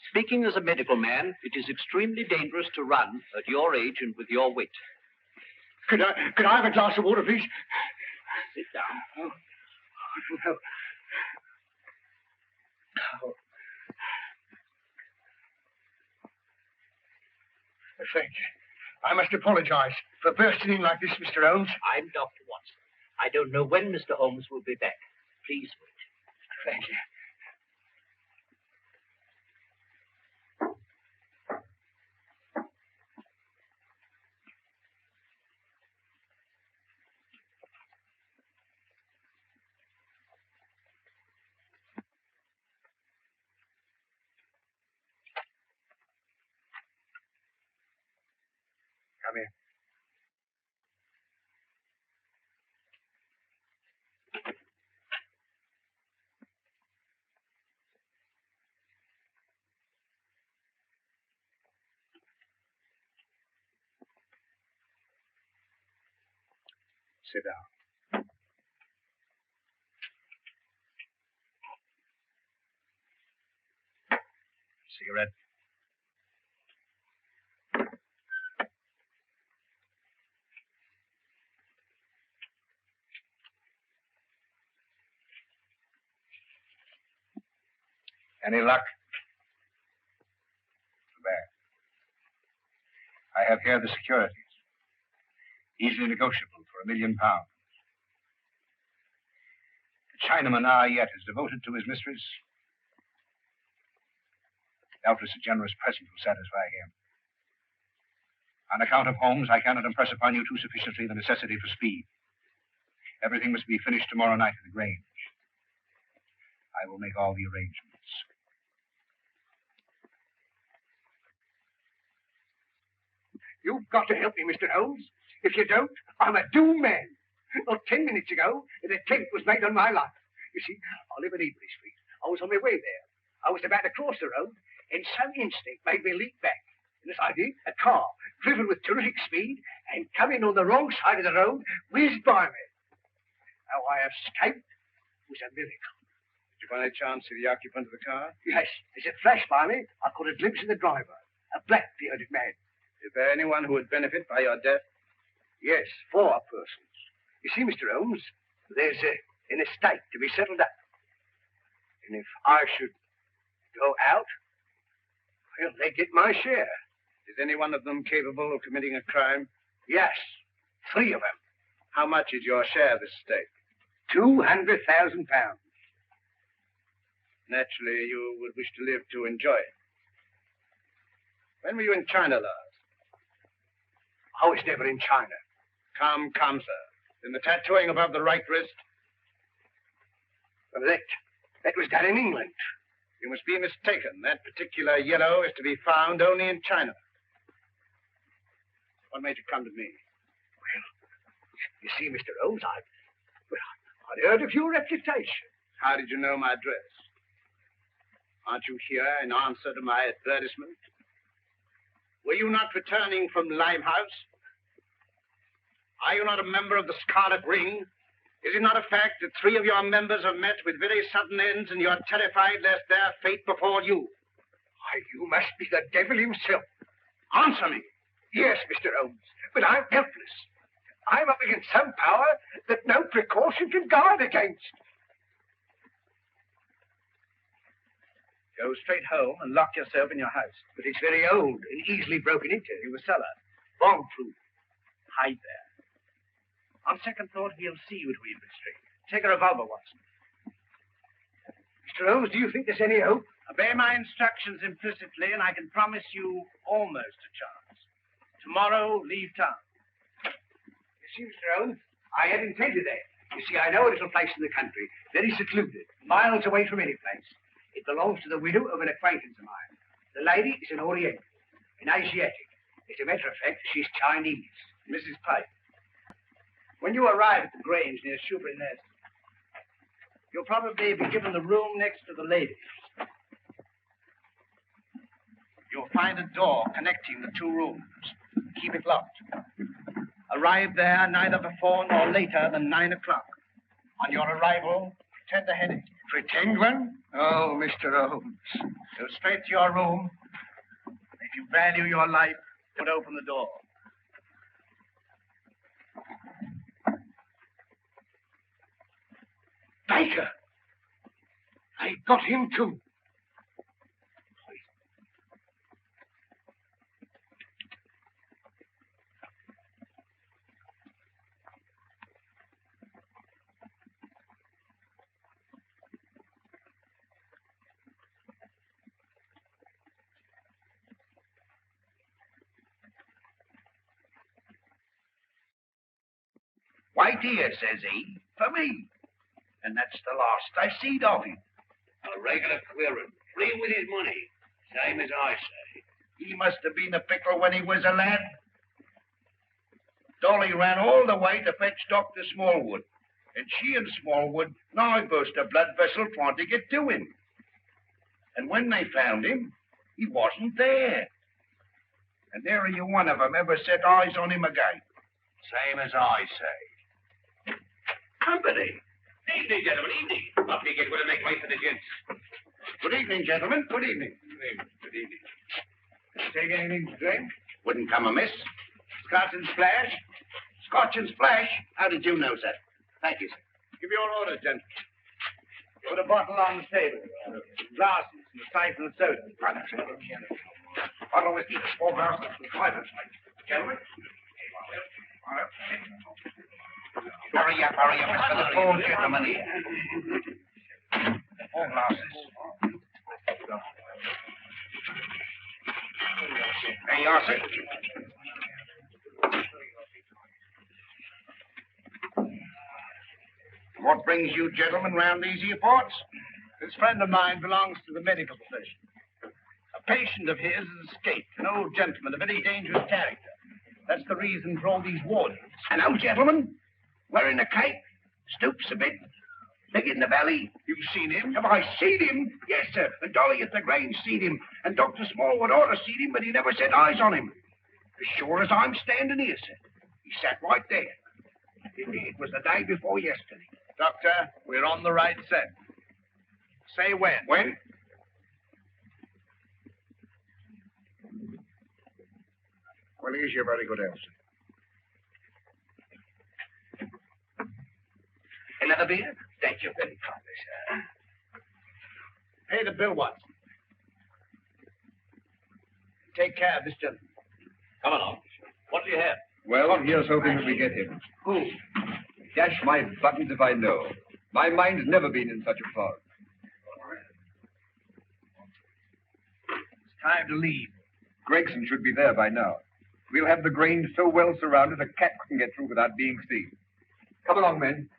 Speaking as a medical man, it is extremely dangerous to run at your age and with your weight. Could I have a glass of water, please? Sit down. Oh, no. Oh. Thank you. I must apologize for bursting in like this, Mr. Holmes. I'm Dr. Watson. I don't know when Mr. Holmes will be back. Please wait. Thank you. Come here. Sit down. Cigarette? Any luck? Too bad. I have here the securities. Easily negotiable for £1 million. The Chinaman yet is devoted to his mistress. Doubtless a generous present will satisfy him. On account of Holmes, I cannot impress upon you too sufficiently the necessity for speed. Everything must be finished tomorrow night at the Grange. I will make all the arrangements. You've got to help me, Mr. Holmes. If you don't, I'm a doomed man. Not 10 minutes ago, an attempt was made on my life. You see, I live in Ebury Street. I was on my way there. I was about to cross the road, and some instinct made me leap back. And as I did, a car, driven with terrific speed and coming on the wrong side of the road, whizzed by me. How I escaped was a miracle. Did you by any chance see the occupant of the car? Yes, as it flashed by me, I caught a glimpse of the driver, a black-bearded man. Is there anyone who would benefit by your death? Yes, 4 persons. You see, Mr. Holmes, there's an estate to be settled up. And if I should go out, well, they get my share. Is any one of them capable of committing a crime? Yes, 3 of them. How much is your share of the estate? £200,000. Naturally, you would wish to live to enjoy it. When were you in China last? I was never in China. Come, sir. In the tattooing above the right wrist? Well, that was done in England. You must be mistaken. That particular yellow is to be found only in China. What made you come to me? Well, you see, Mr. Holmes, I'd heard of your reputation. How did you know my address? Aren't you here in answer to my advertisement? Were you not returning from Limehouse? Are you not a member of the Scarlet Ring? Is it not a fact that 3 of your members have met with very sudden ends and you are terrified lest their fate befall you? Why, you must be the devil himself. Answer me. Yes, Mr. Holmes, but I'm helpless. I'm up against some power that no precaution can guard against. Go straight home and lock yourself in your house. But it's very old and easily broken into. You a cellar. Bomb-proof. Hide there. On second thought, he'll see you to Ebury Street. Take a revolver, Watson. Mr. Holmes, do you think there's any hope? Obey my instructions implicitly, and I can promise you almost a chance. Tomorrow, leave town. You see, Mr. Holmes, I had intended that. You see, I know a little place in the country, very secluded, miles away from any place. It belongs to the widow of an acquaintance of mine. The lady is an Oriental, an Asiatic. As a matter of fact, she's Chinese. Mrs. Pike. When you arrive at the Grange near Shoebury Nest, you'll probably be given the room next to the lady. You'll find a door connecting the 2 rooms. Keep it locked. Arrive there neither before nor later than 9 o'clock. On your arrival, pretend a headache. Pretend one? Oh, Mr. Holmes. Go straight to your room. If you value your life, don't open the door. Baker! I got him too. Why, dear, says he, for me. And that's the last I seed of him. A regular queerin', free with his money, same as I say. He must have been a pickle when he was a lad. Dolly ran all the way to fetch Dr. Smallwood. And she and Smallwood nigh burst a blood vessel trying to get to him. And when they found him, he wasn't there. And there are you one of 'em ever set eyes on him again. Same as I say. Company. Evening, gentlemen, evening. Up you get, we'll make way for the gents. Good evening, gentlemen. Good evening. Good evening. Take anything to drink? Wouldn't come amiss. Scotch and splash? Scotch and splash? How did you know, sir? Thank you, sir. Give your orders, gentlemen. Put a bottle on the table. Glasses and a siphon of soda. Bottle of whiskey, 4 glasses, 5 of gentlemen. Hurry up, it's for the tall gentleman here. 4 glasses. There you are, sir. What brings you gentlemen round these here parts? This friend of mine belongs to the medical profession. A patient of his has escaped, an old gentleman, a very dangerous character. That's the reason for all these wardens. An old gentleman? Wearing a cape? Stoops a bit? Big in the belly? You've seen him? Have I seen him? Yes, sir. And Dolly at the Grange seen him. And Dr. Smallwood ought to seen him, but he never set eyes on him. As sure as I'm standing here, sir. He sat right there. It was the day before yesterday. Doctor, we're on the right scent. Say when. When? Well, here's your very good answer. Another beer? Thank you very kindly, sir. Pay the bill, Watson. Take care of this gentleman. Come along. What do you have? Well, here's hoping that we get him. Who? Dash my buttons if I know. My mind's never been in such a fog. It's time to leave. Gregson should be there by now. We'll have the Grange so well surrounded a cat couldn't get through without being seen. Come along, men.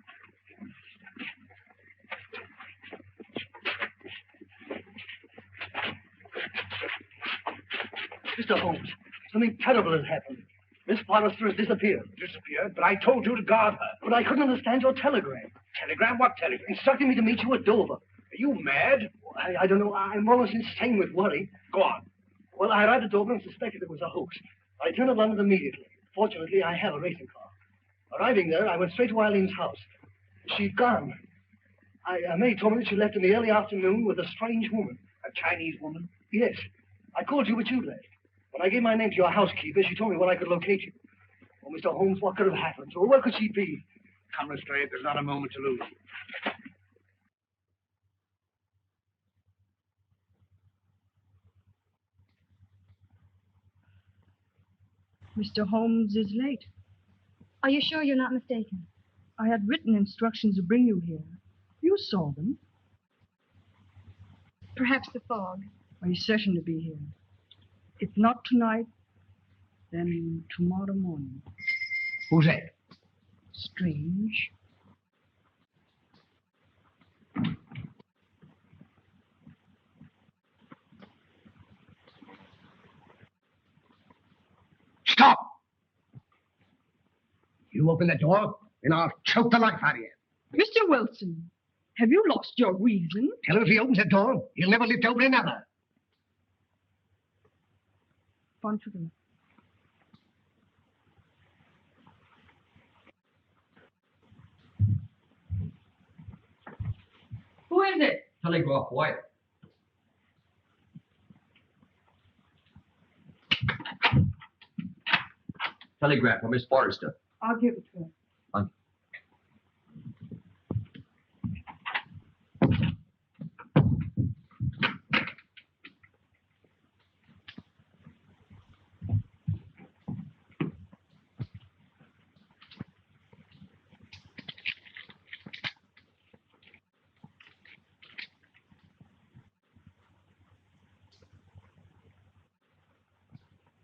Mr. Holmes, something terrible has happened. Miss Forrester has disappeared. Disappeared? But I told you to guard her. But I couldn't understand your telegram. Telegram? What telegram? Instructing me to meet you at Dover. Are you mad? I don't know. I'm almost insane with worry. Go on. Well, I arrived at Dover and suspected it was a hoax. I returned to London immediately. Fortunately, I have a racing car. Arriving there, I went straight to Eileen's house. She'd gone. May told me that she left in the early afternoon with a strange woman. A Chinese woman? Yes. I called you, but you left. When I gave my name to your housekeeper, she told me where I could locate you. Oh, Mr. Holmes, what could have happened to her? Where could she be? Come, Lestrade, there's not a moment to lose. Mr. Holmes is late. Are you sure you're not mistaken? I had written instructions to bring you here. You saw them. Perhaps the fog. He's certain to be here. If not tonight, then tomorrow morning. Who's that? Strange. Stop! You open the door, and I'll choke the life out of you. Mr. Wilson, have you lost your reason? Tell him if he opens the door, he'll never live to open another. Confident. Who is it? Telegraph wire. Telegram for Miss Forrester. I'll give it to her.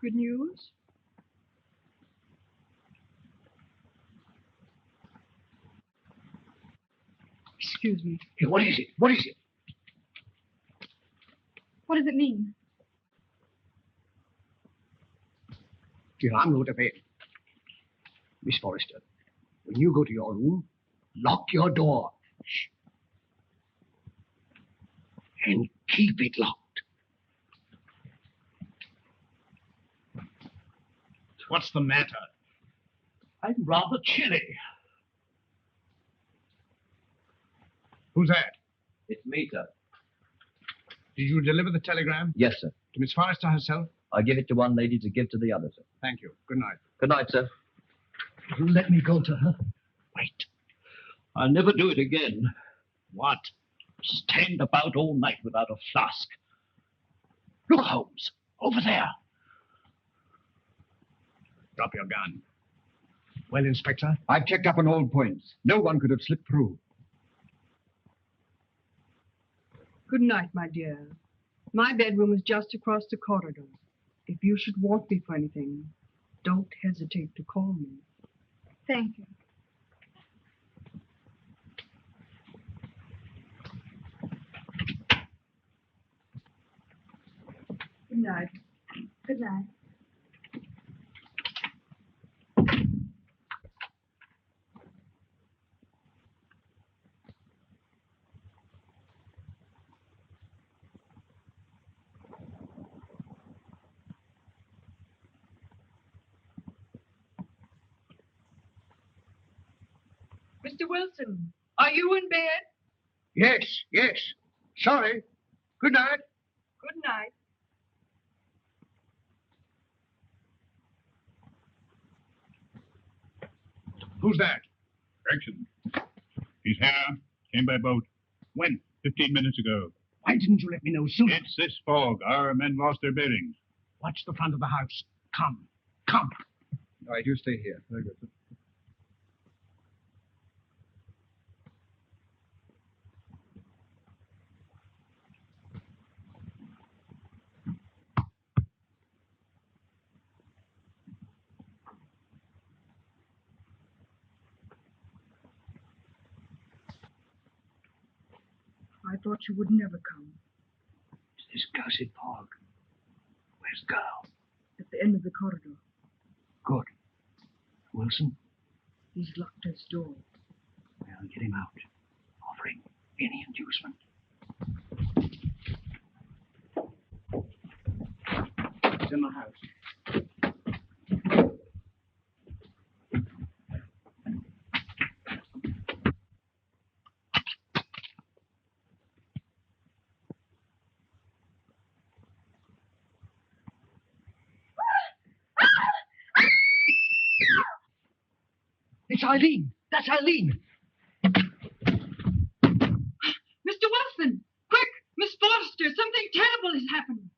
Good news? Excuse me. Hey, what is it? What is it? What does it mean? Dear, I'm going to bed. Miss Forrester, when you go to your room, lock your door. Shh. And keep it locked. What's the matter? I'm rather chilly. Who's that? It's me, sir. Did you deliver the telegram? Yes, sir. To Miss Forrester herself? I give it to one lady to give to the other, sir. Thank you. Good night. Good night, sir. You let me go to her. Wait. I'll never do it again. What? Stand about all night without a flask. Look, Holmes. Over there. Drop your gun. Well, Inspector? I've checked up on all points. No one could have slipped through. Good night, my dear. My bedroom is just across the corridor. If you should want me for anything, don't hesitate to call me. Thank you. Good night. Good night. Mr. Wilson, are you in bed? Yes, yes. Sorry. Good night. Good night. Who's that? Gregson. He's here. Came by boat. When? 15 minutes ago. Why didn't you let me know sooner? It's this fog. Our men lost their bearings. Watch the front of the house. Come. Come. All right, you stay here. Very good. I thought you would never come. It's this cursed fog. Where's the girl? At the end of the corridor. Good. Wilson? He's locked his door. Well, get him out. Offering any inducement. He's in the house. It's Eileen. That's Eileen. Mr. Wilson! Quick! Miss Forrester! Something terrible has happened!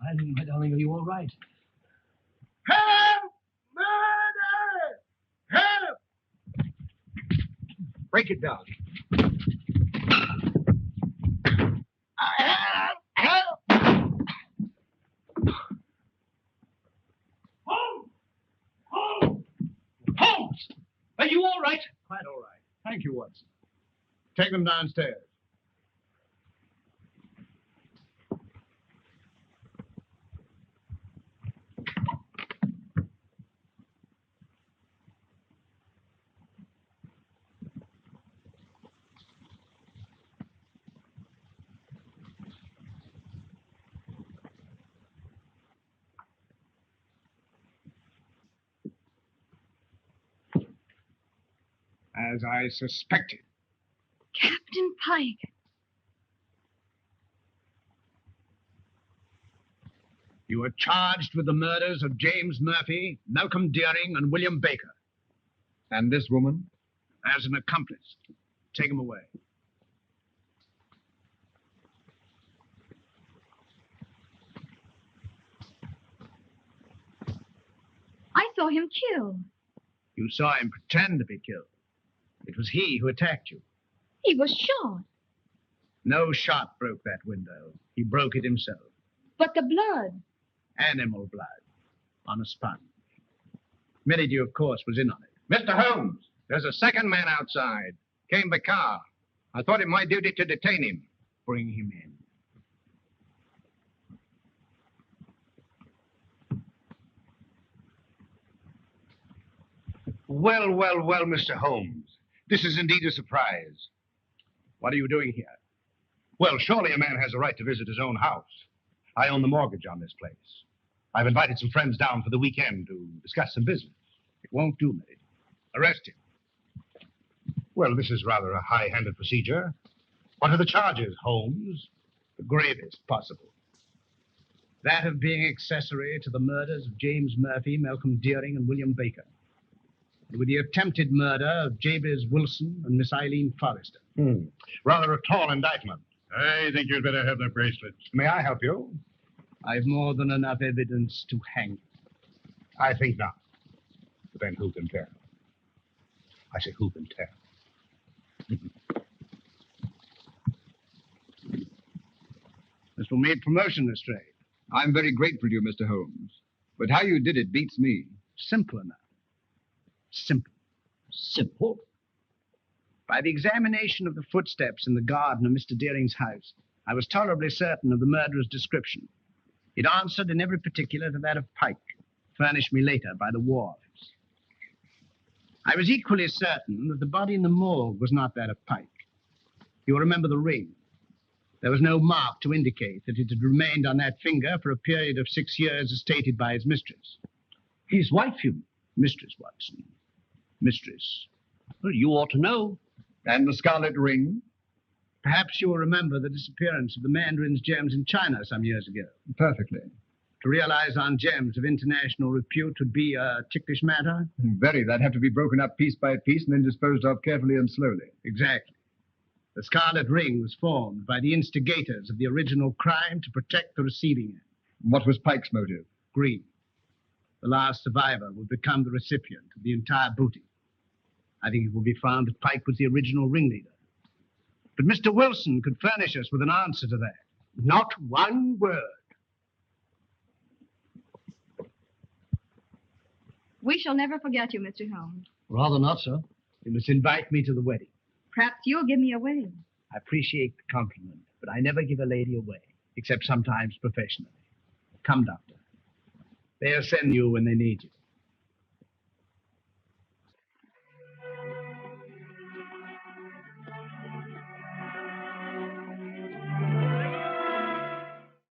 Eileen, my darling, are you all right? Help! Murder! Help! Break it down. Help! Holmes! Holmes! Holmes! Are you all right? Quite all right. Thank you, Watson. Take them downstairs. As I suspected. Captain Pike. You are charged with the murders of James Murphy, Malcolm Deering, and William Baker. And this woman? As an accomplice. Take him away. I saw him killed. You saw him pretend to be killed. It was he who attacked you. He was shot. No shot broke that window. He broke it himself. But the blood. Animal blood. On a sponge. Merridew, of course, was in on it. Mr. Holmes, there's a second man outside. Came by car. I thought it my duty to detain him. Bring him in. Well, well, well, Mr. Holmes. This is indeed a surprise. What are you doing here? Well, surely a man has a right to visit his own house. I own the mortgage on this place. I've invited some friends down for the weekend to discuss some business. It won't do, Merridew. Arrest him. Well, this is rather a high-handed procedure. What are the charges, Holmes? The gravest possible. That of being accessory to the murders of James Murphy, Malcolm Deering, and William Baker. And with the attempted murder of Jabez Wilson and Miss Eileen Forrester. Rather a tall indictment. I think you'd better have the bracelets. May I help you? I've more than enough evidence to hang. I think not. But then who can tell? I say, who can tell? This will mean promotion, Lestrade. I'm very grateful to you, Mr. Holmes. But how you did it beats me. Simple enough. Simple. Simple? By the examination of the footsteps in the garden of Mr. Deering's house, I was tolerably certain of the murderer's description. It answered in every particular to that of Pike, furnished me later by the wharves. I was equally certain that the body in the morgue was not that of Pike. You'll remember the ring. There was no mark to indicate that it had remained on that finger for a period of 6 years as stated by his mistress. His wife, you mean? Mistress, Watson. Mistress. Well, you ought to know. And the scarlet ring? Perhaps you will remember the disappearance of the mandarin's gems in China some years ago. Perfectly. To realize on gems of international repute would be a ticklish matter. Very. They'd have to be broken up piece by piece and then disposed of carefully and slowly. Exactly. The scarlet ring was formed by the instigators of the original crime to protect the receiving end. What was Pike's motive? Greed. The last survivor will become the recipient of the entire booty. I think it will be found that Pike was the original ringleader. But Mr. Wilson could furnish us with an answer to that. Not one word. We shall never forget you, Mr. Holmes. Rather not, sir. You must invite me to the wedding. Perhaps you'll give me away. I appreciate the compliment, but I never give a lady away, except sometimes professionally. Come, Doctor. They'll send you when they need you.